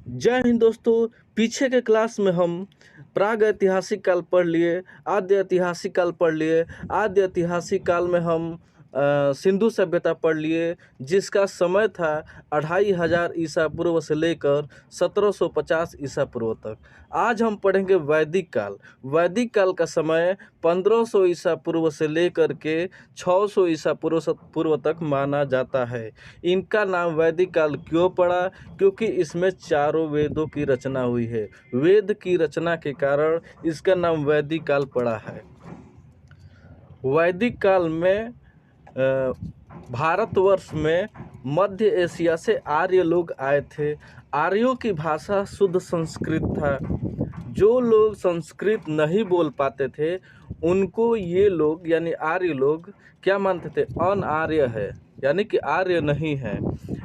जय हिंद दोस्तों। पीछे के क्लास में हम प्राग ऐतिहासिक काल पढ़ लिए, आद्य ऐतिहासिक काल पढ़ लिए। आद्य ऐतिहासिक काल में हम सिंधु सभ्यता पढ़ लिए, जिसका समय था 2500 ईसा पूर्व से लेकर 1750 ईसा पूर्व तक। आज हम पढ़ेंगे वैदिक काल। वैदिक काल का समय 1500 ईसा पूर्व से लेकर के 600 ईसा पूर्व तक माना जाता है। इनका नाम वैदिक काल क्यों पड़ा? क्योंकि इसमें चारों वेदों की रचना हुई है। वेद की रचना के कारण इसका नाम वैदिक काल पड़ा है। वैदिक काल में भारतवर्ष में मध्य एशिया से आर्य लोग आए थे। आर्यों की भाषा शुद्ध संस्कृत था। जो लोग संस्कृत नहीं बोल पाते थे उनको ये लोग यानी आर्य लोग क्या मानते थे? अनार्य है, यानी कि आर्य नहीं है।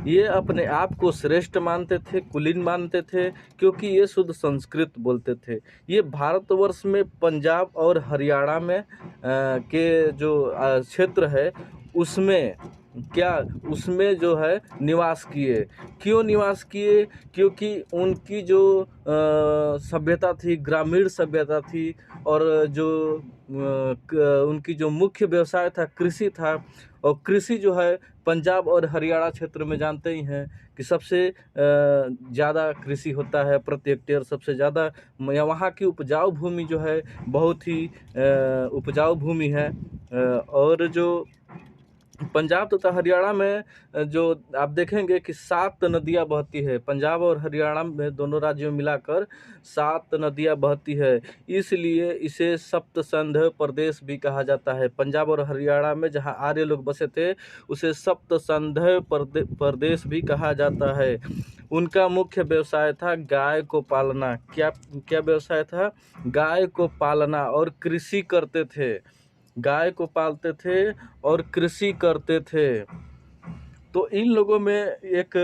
ये अपने आप को श्रेष्ठ मानते थे, कुलीन मानते थे, क्योंकि ये शुद्ध संस्कृत बोलते थे। ये भारतवर्ष में पंजाब और हरियाणा में के जो क्षेत्र है उसमें जो है निवास किए। क्यों निवास किए? क्योंकि उनकी जो सभ्यता थी ग्रामीण सभ्यता थी, और जो उनकी जो मुख्य व्यवसाय था कृषि था। और कृषि जो है पंजाब और हरियाणा क्षेत्र में जानते ही हैं कि सबसे ज़्यादा कृषि होता है, प्रति हेक्टेयर सबसे ज़्यादा। वहाँ की उपजाऊ भूमि जो है बहुत ही उपजाऊ भूमि है। और जो पंजाब तथा हरियाणा में जो आप देखेंगे कि 7 नदियाँ बहती है। पंजाब और हरियाणा में दोनों राज्यों में मिलाकर 7 नदियाँ बहती है, इसलिए इसे सप्त संध प्रदेश भी कहा जाता है। पंजाब और हरियाणा में जहाँ आर्य लोग बसे थे उसे सप्त संध प्रदेश भी कहा जाता है। उनका मुख्य व्यवसाय था गाय को पालना। क्या क्या व्यवसाय था? गाय को पालना और कृषि करते थे। गाय को पालते थे और कृषि करते थे। तो इन लोगों में एक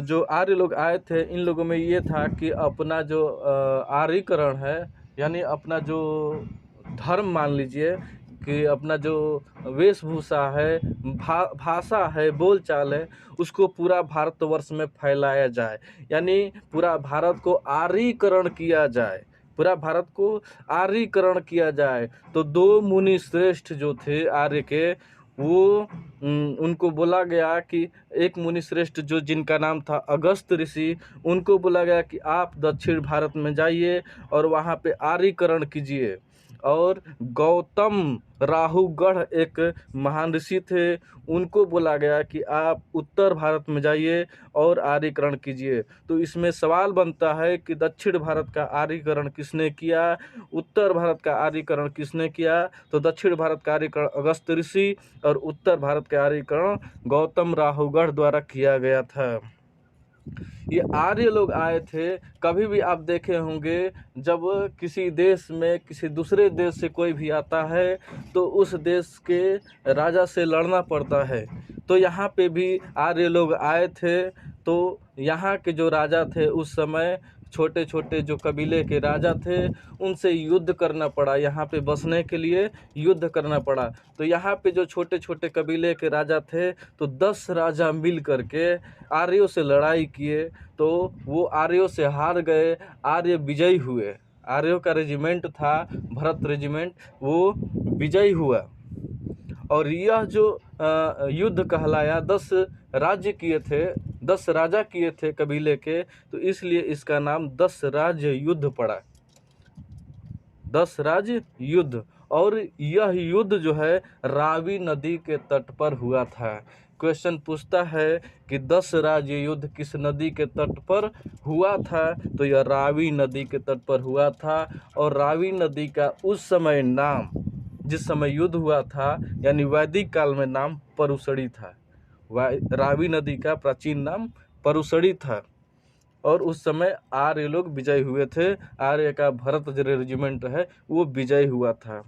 जो आर्य लोग आए थे, इन लोगों में ये था कि अपना जो आर्यीकरण है, यानी अपना जो धर्म मान लीजिए कि अपना जो वेशभूषा है, भाषा है, बोलचाल है, उसको पूरा भारतवर्ष में फैलाया जाए, यानी पूरा भारत को आर्यीकरण किया जाए। पूरा भारत को आर्यीकरण किया जाए। तो 2 मुनि श्रेष्ठ जो थे आर्य के, वो उनको बोला गया कि एक मुनि श्रेष्ठ जो जिनका नाम था अगस्त ऋषि, उनको बोला गया कि आप दक्षिण भारत में जाइए और वहाँ पे आर्यीकरण कीजिए। और गौतम राहुगढ़ एक महान ऋषि थे, उनको बोला गया कि आप उत्तर भारत में जाइए और आर्यीकरण कीजिए। तो इसमें सवाल बनता है कि दक्षिण भारत का आर्यीकरण किसने किया, उत्तर भारत का आर्यीकरण किसने किया? तो दक्षिण भारत का आर्यीकरण अगस्त ऋषि और उत्तर भारत का आर्यीकरण गौतम राहुगढ़ द्वारा किया गया था। ये आर्य लोग आए थे। कभी भी आप देखे होंगे जब किसी देश में किसी दूसरे देश से कोई भी आता है तो उस देश के राजा से लड़ना पड़ता है। तो यहाँ पे भी आर्य लोग आए थे। तो यहाँ के जो राजा थे उस समय छोटे छोटे जो कबीले के राजा थे उनसे युद्ध करना पड़ा। यहाँ पे बसने के लिए युद्ध करना पड़ा। तो यहाँ पे जो छोटे छोटे कबीले के राजा थे तो 10 राजा मिल करके आर्यों से लड़ाई किए। तो वो आर्यों से हार गए, आर्य विजयी हुए। आर्यों का रेजिमेंट था भरत रेजिमेंट, वो विजयी हुआ। और यह जो युद्ध कहलाया 10 राज्य किए थे, 10 राजा किए थे कबीले के, तो इसलिए इसका नाम 10 राज्य युद्ध पड़ा। 10 राज्य युद्ध। और यह युद्ध जो है रावी नदी के तट पर हुआ था। क्वेश्चन पूछता है कि 10 राज्य युद्ध किस नदी के तट पर हुआ था? तो यह रावी नदी के तट पर हुआ था। और रावी नदी का उस समय नाम, जिस समय युद्ध हुआ था यानी वैदिक काल में, नाम परुशड़ी था। रावी नदी का प्राचीन नाम परुशड़ी था। और उस समय आर्य लोग विजय हुए थे। आर्य का भरत जो रेजिमेंट है वो विजय हुआ था।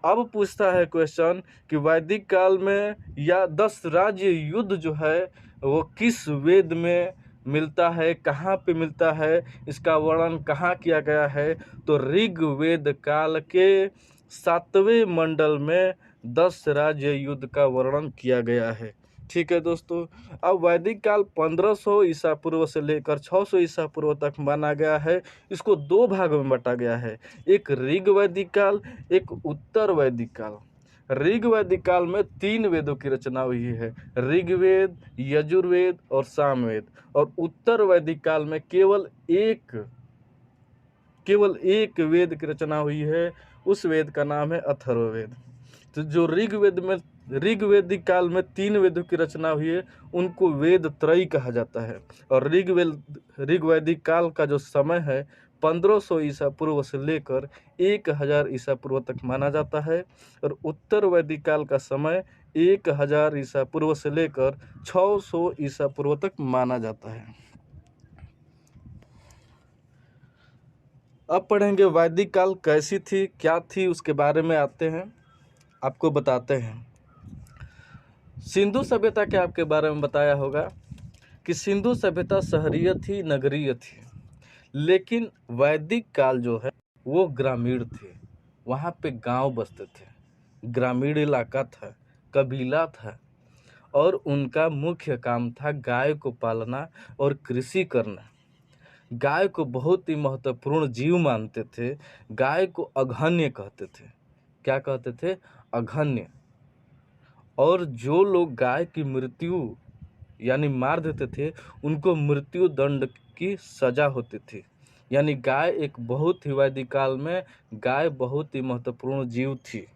अब पूछता है क्वेश्चन कि वैदिक काल में या 10 राज्य युद्ध जो है वो किस वेद में मिलता है, कहाँ पे मिलता है, इसका वर्णन कहाँ किया गया है? तो ऋग्वेद काल के 7वें मंडल में 10 राज्य युद्ध का वर्णन किया गया है। ठीक है दोस्तों, अब वैदिक काल 1500 ईसा पूर्व से लेकर 600 ईसा पूर्व तक माना गया है। इसको दो भागों में बांटा गया है, एक ऋग वैदिक काल, एक उत्तर वैदिक काल। ऋग वैदिक काल में 3 वेदों की रचना हुई है, ऋग्वेद, यजुर्वेद और सामवेद। और उत्तर वैदिक काल में केवल एक वेद की रचना हुई है, उस वेद का नाम है अथर्ववेद। तो जो ऋग्वेदिक काल में 3 वेदों की रचना हुई है, उनको वेद त्रयी कहा जाता है। और ऋग्वैदिक काल का जो समय है 1500 ईसा पूर्व से लेकर 1000 ईसा पूर्व तक माना जाता है। और उत्तर वैदिक काल का समय 1000 ईसा पूर्व से लेकर 600 ईसा पूर्व तक माना जाता है। अब पढ़ेंगे वैदिक काल कैसी थी, क्या थी, उसके बारे में आते हैं, आपको बताते हैं। सिंधु सभ्यता के आपके बारे में बताया होगा कि सिंधु सभ्यता शहरीय थी, नगरीय थी। लेकिन वैदिक काल जो है वो ग्रामीण थे, वहाँ पे गांव बसते थे, ग्रामीण इलाका था, कबीला था। और उनका मुख्य काम था गाय को पालना और कृषि करना। गाय को बहुत ही महत्वपूर्ण जीव मानते थे। गाय को अघन्य कहते थे। क्या कहते थे? अघन्य। और जो लोग गाय की मृत्यु यानी मार देते थे, उनको मृत्यु दंड की सजा होती थी। यानी गाय एक बहुत ही वैदिक काल में गाय बहुत ही महत्वपूर्ण जीव थी।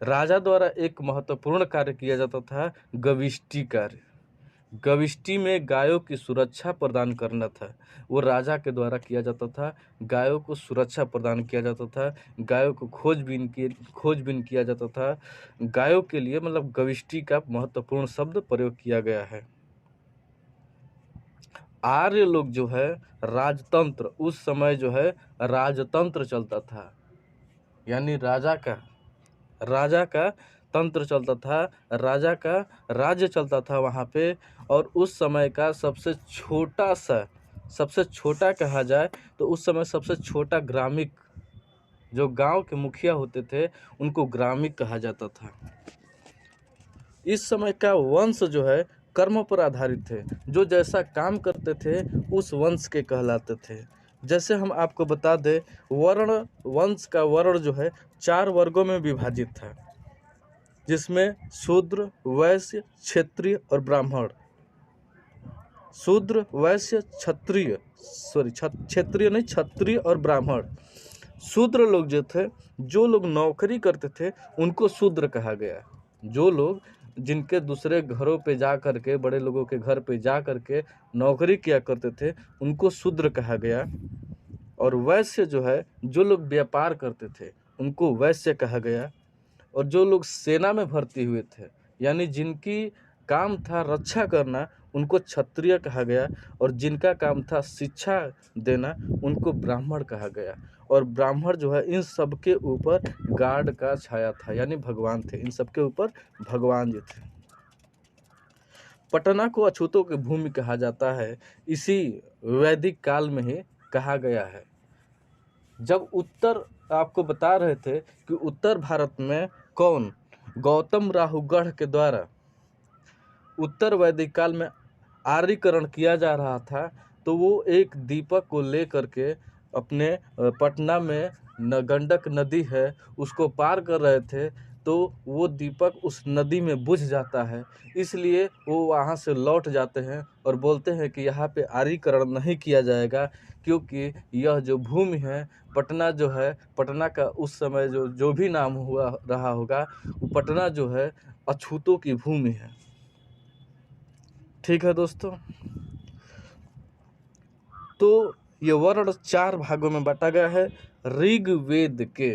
राजा द्वारा एक महत्वपूर्ण कार्य किया जाता था, गविष्टि कार्य। गविष्टि में गायों की सुरक्षा प्रदान करना था, वो राजा के द्वारा किया जाता था। गायों को सुरक्षा प्रदान किया जाता था, गायों को खोजबीन किया जाता था। गायों के लिए मतलब गविष्टि का महत्वपूर्ण शब्द प्रयोग किया गया है। आर्य लोग जो है राजतंत्र, उस समय जो है राजतंत्र चलता था, यानी राजा का तंत्र चलता था, राजा का राज्य चलता था वहाँ पे। और उस समय का सबसे छोटा कहा जाए तो उस समय सबसे छोटा ग्रामिक, जो गांव के मुखिया होते थे, उनको ग्रामिक कहा जाता था। इस समय का वंश जो है कर्म पर आधारित थे, जो जैसा काम करते थे उस वंश के कहलाते थे। जैसे हम आपको बता दें, वंश का वर्ण जो है 4 वर्गों में विभाजित था, जिसमें शूद्र, वैश्य, क्षत्रिय और ब्राह्मण। शूद्र, वैश्य, क्षत्रिय और ब्राह्मण। शूद्र लोग जो थे, जो लोग नौकरी करते थे, उनको शूद्र कहा गया। जो लोग जिनके दूसरे घरों पे जा करके, बड़े लोगों के घर पे जा करके नौकरी किया करते थे, उनको शूद्र कहा गया। और वैश्य जो है, जो लोग व्यापार करते थे, उनको वैश्य कहा गया। और जो लोग सेना में भर्ती हुए थे, यानी जिनकी काम था रक्षा करना, उनको क्षत्रिय कहा गया। और जिनका काम था शिक्षा देना, उनको ब्राह्मण कहा गया। और ब्राह्मण जो है इन सब के ऊपर गार्ड का छाया था, यानी भगवान थे, इन सब के ऊपर भगवान जी थे। पटना को अछूतों की भूमि कहा जाता है, इसी वैदिक काल में ही कहा गया है। जब आपको बता रहे थे कि उत्तर भारत में कौन, गौतम राहुगढ़ के द्वारा उत्तर वैदिक काल में आर्यीकरण किया जा रहा था, तो वो एक दीपक को लेकर के अपने पटना में गंडक नदी है उसको पार कर रहे थे, तो वो दीपक उस नदी में बुझ जाता है। इसलिए वो वहाँ से लौट जाते हैं और बोलते हैं कि यहाँ पे आर्यीकरण नहीं किया जाएगा, क्योंकि यह जो भूमि है, पटना जो है, पटना का उस समय जो भी नाम हुआ रहा होगा, वो पटना जो है अछूतों की भूमि है। ठीक है दोस्तों, तो ये वर्ण 4 भागों में बांटा गया है। ऋग्वेद के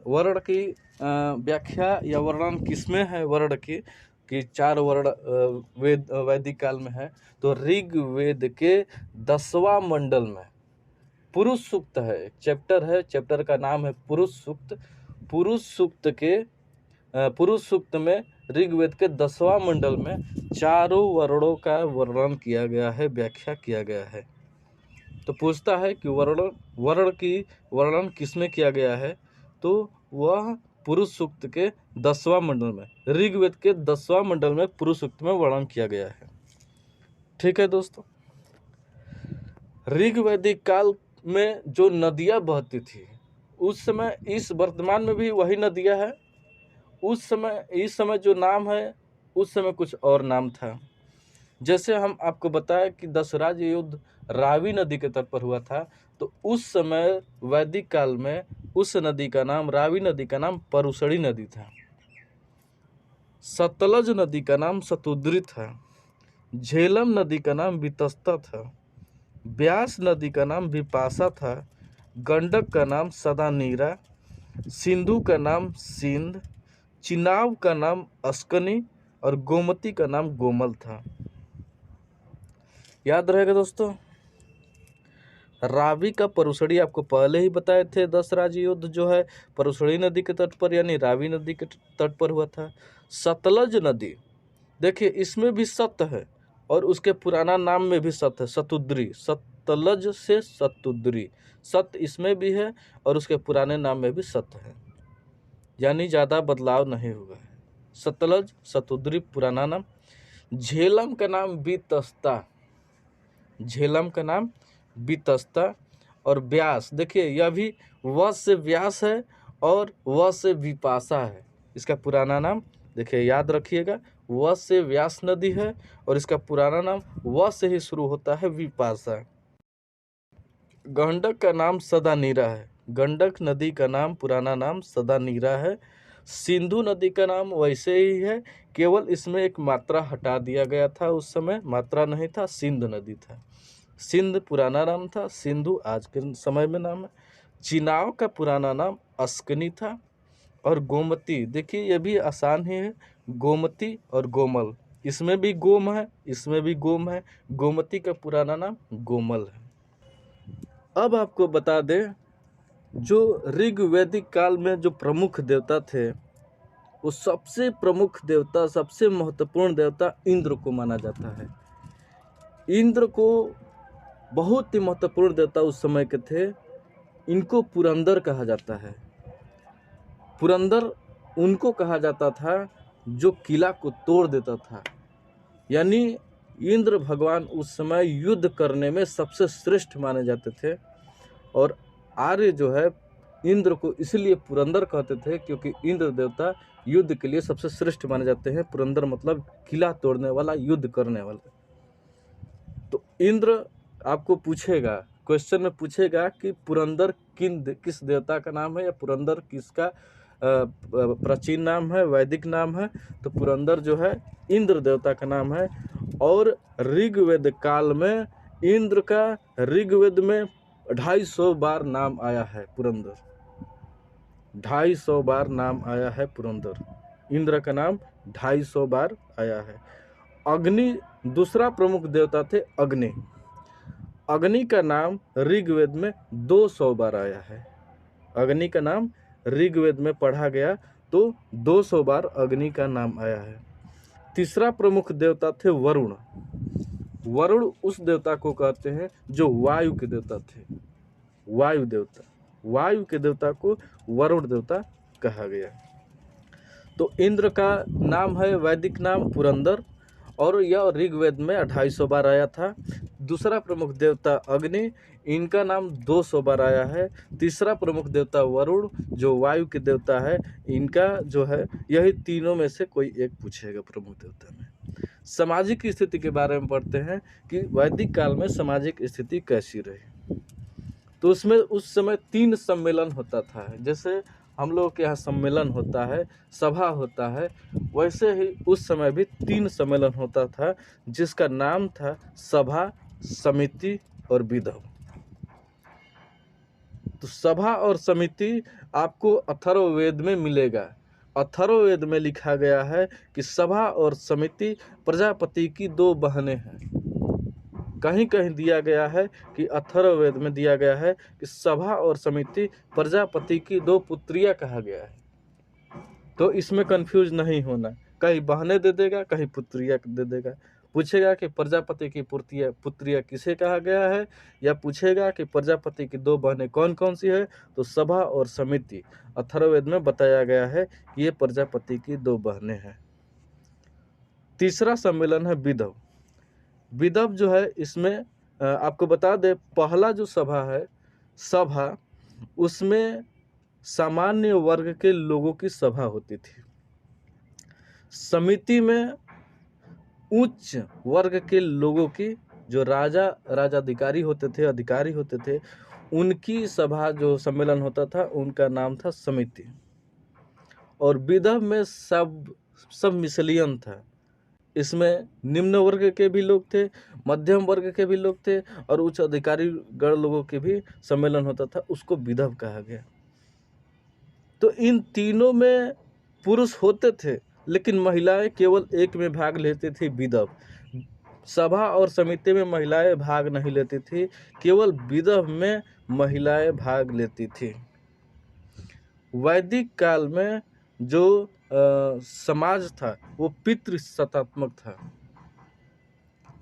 वर्ण की व्याख्या या वर्णन किसमें है, वर्ण की कि 4 वर्ण वैदिक काल में है। तो ऋग्वेद के 10वां मंडल में पुरुष सूक्त है, चैप्टर का नाम है पुरुष सूक्त। पुरुष सूक्त में ऋग्वेद के 10वां मंडल में चारों वर्णों का वर्णन किया गया है, व्याख्या किया गया है। तो पूछता है कि वर्ण की वर्णन किसमें किया गया है, तो वह पुरुष सूक्त के 10वां मंडल में, ऋग्वेद के 10वां मंडल में पुरुष सूक्त में वर्णन किया गया है। ठीक है दोस्तों, ऋग्वैदिक काल में जो नदियाँ बहती थी उस समय, इस वर्तमान में भी वही नदियाँ है। उस समय, इस समय जो नाम है उस समय कुछ और नाम था। जैसे हम आपको बताया कि दशराज युद्ध रावी नदी के तट पर हुआ था, तो उस समय वैदिक काल में उस नदी का नाम, रावी नदी का नाम परुशड़ी नदी था। सतलज नदी का नाम शतुद्री था। झेलम नदी का नाम वितस्ता था। ब्यास नदी का नाम विपाशा था। गंडक का नाम सदानीरा। सिंधु का नाम सिंध। चिनाब का नाम अस्कनी और गोमती का नाम गोमल था। याद रहेगा दोस्तों। रावी का परुशड़ी आपको पहले ही बताए थे, दशराज युद्ध जो है परुशड़ी नदी के तट पर यानी रावी नदी के तट पर हुआ था। सतलज नदी, देखिए इसमें भी सत है और उसके पुराना नाम में भी सत है, शतुद्री। सतलज से शतुद्री, सत इसमें भी है और उसके पुराने नाम में भी सत है, यानी ज़्यादा बदलाव नहीं हुआ है। सतलज शतुद्री पुराना नाम। झेलम का नाम वितस्ता, झेलम का नाम वितस्ता। और व्यास, देखिए यह भी व से व्यास है और व से विपाशा है। इसका पुराना नाम देखिए, याद रखिएगा, व से व्यास नदी है और इसका पुराना नाम व से ही शुरू होता है, विपाशा। गंडक का नाम सदानीरा है। गंडक नदी का नाम, पुराना नाम सदानीरा है। सिंधु नदी का नाम वैसे ही है, केवल इसमें एक मात्रा हटा दिया गया था। उस समय मात्रा नहीं था, सिंध नदी था। सिंध पुराना नाम था, सिंधु आज के समय में नाम है। चिनाव का पुराना नाम अस्कनी था। और गोमती, देखिए ये भी आसान ही है, गोमती और गोमल, इसमें भी गोम है, इसमें भी गोम है। गोमती का पुराना नाम गोमल है। अब आपको बता दें, जो ऋग्वैदिक काल में जो प्रमुख देवता थे, वो सबसे प्रमुख देवता, सबसे महत्वपूर्ण देवता इंद्र को माना जाता है। इंद्र को बहुत ही महत्वपूर्ण देवता उस समय के थे। इनको पुरंदर कहा जाता है। पुरंदर उनको कहा जाता था जो किला को तोड़ देता था। यानी इंद्र भगवान उस समय युद्ध करने में सबसे श्रेष्ठ माने जाते थे। और आर्य जो है इंद्र को इसलिए पुरंदर कहते थे क्योंकि इंद्र देवता युद्ध के लिए सबसे श्रेष्ठ माने जाते हैं। पुरंदर मतलब किला तोड़ने वाला, युद्ध करने वाला। तो इंद्र आपको पूछेगा, क्वेश्चन में पूछेगा कि पुरंदर किस देवता का नाम है, या पुरंदर किसका प्राचीन नाम है, वैदिक नाम है। तो पुरंदर जो है इंद्र देवता का नाम है। और ऋग्वेद काल में इंद्र का ऋग्वेद में 250 बार नाम आया है। पुरंदर 250 बार नाम आया है। पुरंदर इंद्र का नाम 250 बार आया है। अग्नि दूसरा प्रमुख देवता थे। अग्नि, अग्नि का नाम ऋग्वेद में 200 बार आया है। अग्नि का नाम ऋग्वेद में पढ़ा गया तो 200 बार अग्नि का नाम आया है। तीसरा प्रमुख देवता थे वरुण। वरुण उस देवता को कहते हैं जो वायु के देवता थे। वायु देवता, वायु के देवता को वरुण देवता कहा गया। तो इंद्र का नाम है वैदिक नाम पुरंदर, और यह ऋग्वेद में 250 बार आया था। दूसरा प्रमुख देवता अग्नि, इनका नाम 200 बार आया है। तीसरा प्रमुख देवता वरुण जो वायु के देवता है, इनका जो है यही तीनों में से कोई एक पूछेगा प्रमुख देवता में। सामाजिक स्थिति के बारे में पढ़ते हैं कि वैदिक काल में सामाजिक स्थिति कैसी रही। तो उसमें उस समय 3 सम्मेलन होता था। जैसे हम लोग के यहाँ सम्मेलन होता है, सभा होता है, वैसे ही उस समय भी 3 सम्मेलन होता था जिसका नाम था सभा, समिति और विधव। तो सभा और समिति आपको अथर्ववेद में मिलेगा। अथर्ववेद में लिखा गया है कि सभा और समिति प्रजापति की 2 बहनें हैं। कहीं कहीं दिया गया है कि अथर्ववेद में दिया गया है कि सभा और समिति प्रजापति की 2 पुत्रियां कहा गया है। तो इसमें कंफ्यूज नहीं होना, कहीं बहनें दे देगा, कहीं पुत्रियां दे देगा। पूछेगा कि प्रजापति की पुत्रियाँ किसे कहा गया है, या पूछेगा कि प्रजापति की 2 बहनें कौन कौन सी है, तो सभा और समिति अथर्ववेद में बताया गया है कि ये प्रजापति की 2 बहनें हैं। तीसरा सम्मेलन है विदव। विदव जो है इसमें आपको बता दें, पहला जो सभा उसमें सामान्य वर्ग के लोगों की सभा होती थी। समिति में उच्च वर्ग के लोगों की, जो राजाधिकारी होते थे, अधिकारी होते थे, उनकी सभा जो सम्मेलन होता था उनका नाम था समिति। और विदव में सब मिसलियन था। इसमें निम्न वर्ग के भी लोग थे, मध्यम वर्ग के भी लोग थे, और उच्च अधिकारी गण लोगों के भी सम्मेलन होता था, उसको विदव कहा गया। तो इन तीनों में पुरुष होते थे, लेकिन महिलाएं केवल एक में भाग लेती थी, विदव। सभा और समिति में महिलाएं भाग नहीं लेती थी, केवल विदव में महिलाएं भाग लेती थी। वैदिक काल में जो समाज था वो पितृसत्तात्मक था,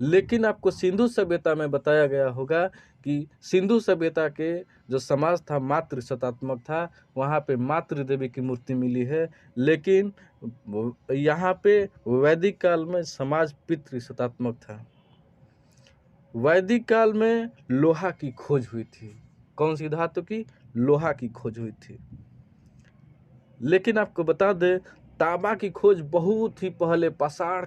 लेकिन आपको सिंधु सभ्यता में बताया गया होगा कि सिंधु सभ्यता के जो समाज था मातृसत्तात्मक था। वहाँ पे मातृ देवी की मूर्ति मिली है, लेकिन यहाँ पे वैदिक काल में समाज पितृसत्तात्मक था। वैदिक काल में लोहा की खोज हुई थी। कौन सी धातु की? लोहा की खोज हुई थी। लेकिन आपको बता दें, तांबा की खोज बहुत ही पहले पाषाण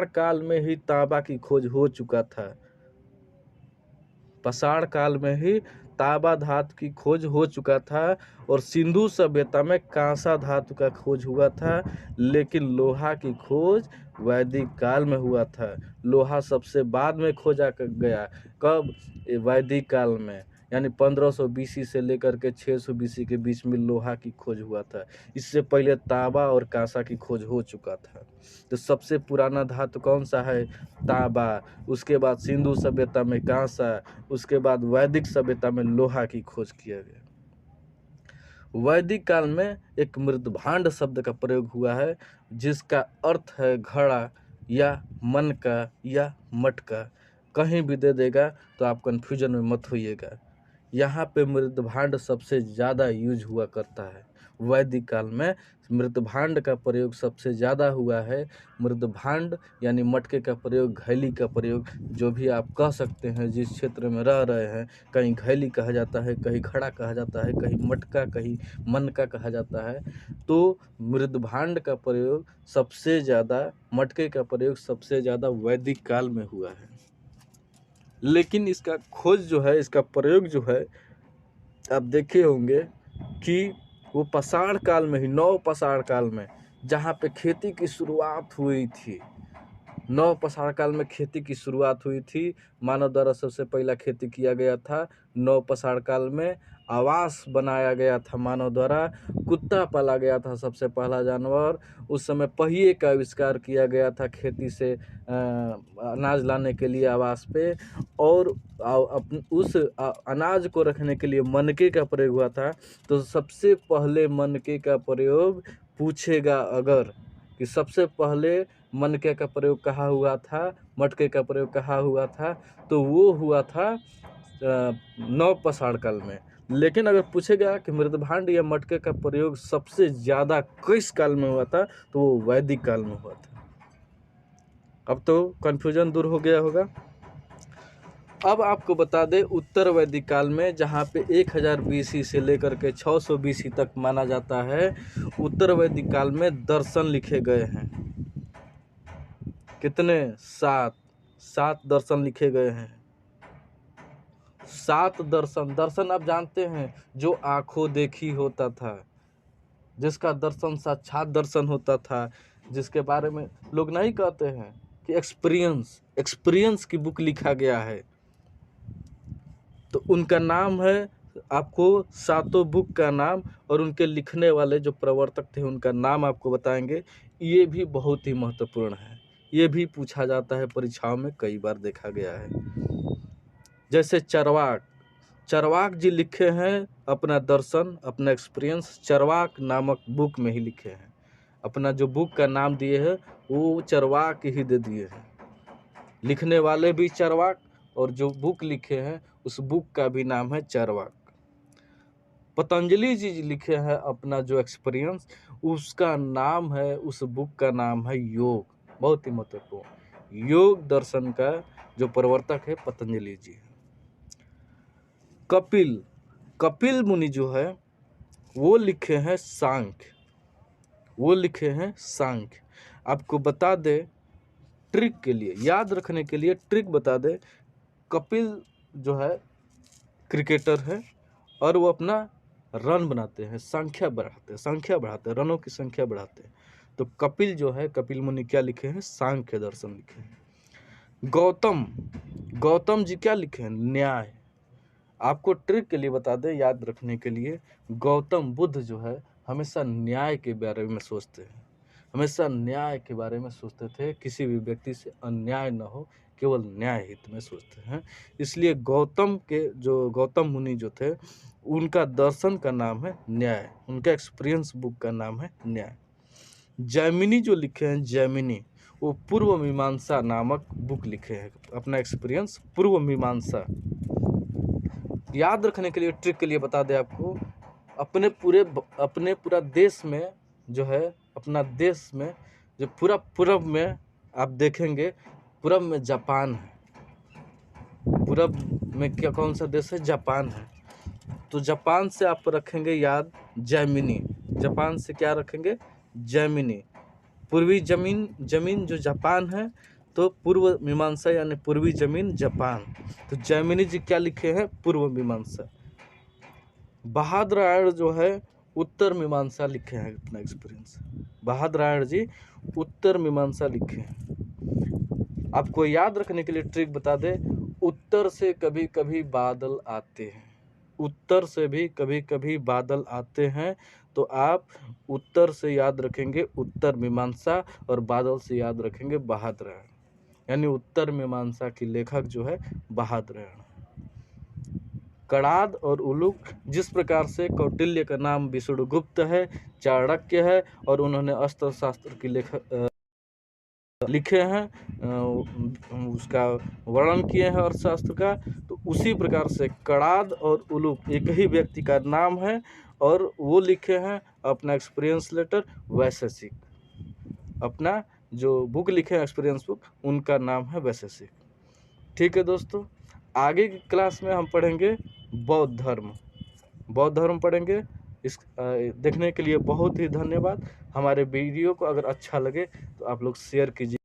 काल में ही तांबा की खोज हो चुका था। पाषाण काल में ही तांबा धातु की खोज हो चुका था, और सिंधु सभ्यता में कांसा धातु का खोज हुआ था। लेकिन लोहा की खोज वैदिक काल में हुआ था। लोहा सबसे बाद में खोजा गया। कब? वैदिक काल में, यानी 1500 BC से लेकर के 600 BC के बीच में लोहा की खोज हुआ था। इससे पहले तांबा और कांसा की खोज हो चुका था। तो सबसे पुराना धातु कौन सा है? तांबा। उसके बाद सिंधु सभ्यता में कांसा, उसके बाद वैदिक सभ्यता में लोहा की खोज किया गया। वैदिक काल में एक मृदभांड शब्द का प्रयोग हुआ है, जिसका अर्थ है घड़ा या मन का या मटका। कहीं भी दे देगा तो आप कन्फ्यूजन में मत होइएगा। यहाँ पे मृदभांड सबसे ज़्यादा यूज हुआ करता है। वैदिक काल में मृदभांड का प्रयोग सबसे ज़्यादा हुआ है। मृदभांड यानी मटके का प्रयोग, घैली का प्रयोग, जो भी आप कह सकते हैं जिस क्षेत्र में रह रहे हैं। कहीं घैली कहा जाता है, कहीं घड़ा कहा जाता है, कहीं मटका, कहीं मनका कहा जाता है। तो मृदभांड का प्रयोग सबसे ज़्यादा, मटके का प्रयोग सबसे ज़्यादा वैदिक काल में हुआ है। लेकिन इसका खोज जो है, इसका प्रयोग जो है, आप देखे होंगे कि वो पाषाण काल में ही, नव पाषाण काल में, जहाँ पे खेती की शुरुआत हुई थी। नव पाषाण काल में खेती की शुरुआत हुई थी। मानव द्वारा सबसे पहला खेती किया गया था। नव पाषाण काल में आवास बनाया गया था मानव द्वारा। कुत्ता पाला गया था सबसे पहला जानवर। उस समय पहिए का आविष्कार किया गया था खेती से अनाज लाने के लिए आवास पे। और उस अनाज को रखने के लिए मनके का प्रयोग हुआ था। तो सबसे पहले मनके का प्रयोग पूछेगा अगर कि सबसे पहले मनके का प्रयोग कहाँ हुआ था, मटके का प्रयोग कहाँ हुआ था, तो वो हुआ था नव पाषाण काल में। लेकिन अगर पूछेगा कि मृदभांड या मटके का प्रयोग सबसे ज़्यादा किस काल में हुआ था, तो वो वैदिक काल में हुआ था। अब तो कन्फ्यूजन दूर हो गया होगा। अब आपको बता दें, उत्तर वैदिक काल में, जहाँ पे 1000 BC से लेकर के 600 BC तक माना जाता है, उत्तर वैदिक काल में दर्शन लिखे गए हैं। कितने? 7 दर्शन लिखे गए हैं। 7 दर्शन आप जानते हैं, जो आंखों देखी होता था, जिसका दर्शन साक्षात दर्शन होता था, जिसके बारे में लोग नहीं कहते हैं कि एक्सपीरियंस की बुक लिखा गया है। तो उनका नाम है, आपको 7 बुक का नाम और उनके लिखने वाले जो प्रवर्तक थे उनका नाम आपको बताएंगे। ये भी बहुत ही महत्वपूर्ण है। ये भी पूछा जाता है परीक्षाओं में, कई बार देखा गया है। जैसे चरवाक जी लिखे हैं अपना दर्शन, अपना एक्सपीरियंस चरवाक नामक बुक में ही लिखे हैं। अपना जो बुक का नाम दिए हैं वो चरवाक ही दे दिए हैं। लिखने वाले भी चरवाक और जो बुक लिखे हैं उस बुक का भी नाम है चरवाक। पतंजलि जी लिखे हैं अपना जो एक्सपीरियंस, उसका नाम है, उस बुक का नाम है योग। बहुत ही महत्वपूर्ण, योग दर्शन का जो प्रवर्तक है पतंजलि जी है। कपिल मुनि जो है वो लिखे हैं सांख्य, आपको बता दे ट्रिक के लिए, याद रखने के लिए ट्रिक बता दे। कपिल जो है क्रिकेटर है और वो अपना रन बनाते हैं, संख्या बढ़ाते हैं, रनों की संख्या बढ़ाते हैं। तो कपिल जो है, कपिल मुनि क्या लिखे हैं? सांख्य दर्शन लिखे हैं। गौतम जी क्या लिखे हैं? न्याय। आपको ट्रिक के लिए बता दें, याद रखने के लिए, गौतम बुद्ध जो है हमेशा न्याय के बारे में सोचते हैं, हमेशा न्याय के बारे में सोचते थे, किसी भी व्यक्ति से अन्याय न हो, केवल न्याय हित में सोचते हैं। इसलिए गौतम मुनि जो थे उनका दर्शन का नाम है न्याय, उनका एक्सपीरियंस बुक का नाम है न्याय। जैमिनी जो लिखे हैं, जैमिनी वो पूर्व मीमांसा नामक बुक लिखे हैं, अपना एक्सपीरियंस पूर्व मीमांसा। याद रखने के लिए ट्रिक के लिए बता दें आपको, अपने पूरा देश में जो है, अपना देश में जो पूरा पूरब में आप देखेंगे, पूरब में जापान है, पूरब में क्या कौन सा देश है? जापान है। तो जापान से आप रखेंगे याद जैमिनी, जापान से क्या रखेंगे? जैमिनी। पूर्वी जमीन जो जापान है, तो पूर्व मीमांसा यानी पूर्वी जमीन जापान। तो जैमिनी जी क्या लिखे हैं? पूर्व मीमांसा। बहादुरायण जो है उत्तर मीमांसा लिखे हैं, अपना एक्सपीरियंस। बहादुरायण जी उत्तर मीमांसा लिखे हैं। आपको याद रखने के लिए ट्रिक बता दे, उत्तर से कभी कभी बादल आते हैं, उत्तर से भी कभी कभी बादल आते हैं। तो आप उत्तर से याद रखेंगे उत्तर मीमांसा और बादल से याद रखेंगे बहादुरायण, यानी उत्तर मीमांसा की लेखक जो है बहादुरायण। कणाद और उलूक, जिस प्रकार से कौटिल्य का नाम विष्णुगुप्त है, चाणक्य है और उन्होंने अस्त्र शास्त्र की लिखे हैं, उसका वर्णन किए हैं अर्थशास्त्र का। तो उसी प्रकार से कणाद और उलूक एक ही व्यक्ति का नाम है और वो लिखे हैं अपना एक्सपीरियंस लेटर वैशेषिक। अपना जो बुक लिखे हैं एक्सपीरियंस बुक, उनका नाम है वैशेषिक। ठीक है दोस्तों, आगे की क्लास में हम पढ़ेंगे बौद्ध धर्म पढ़ेंगे। इस देखने के लिए बहुत ही धन्यवाद। हमारे वीडियो को अगर अच्छा लगे तो आप लोग शेयर कीजिए।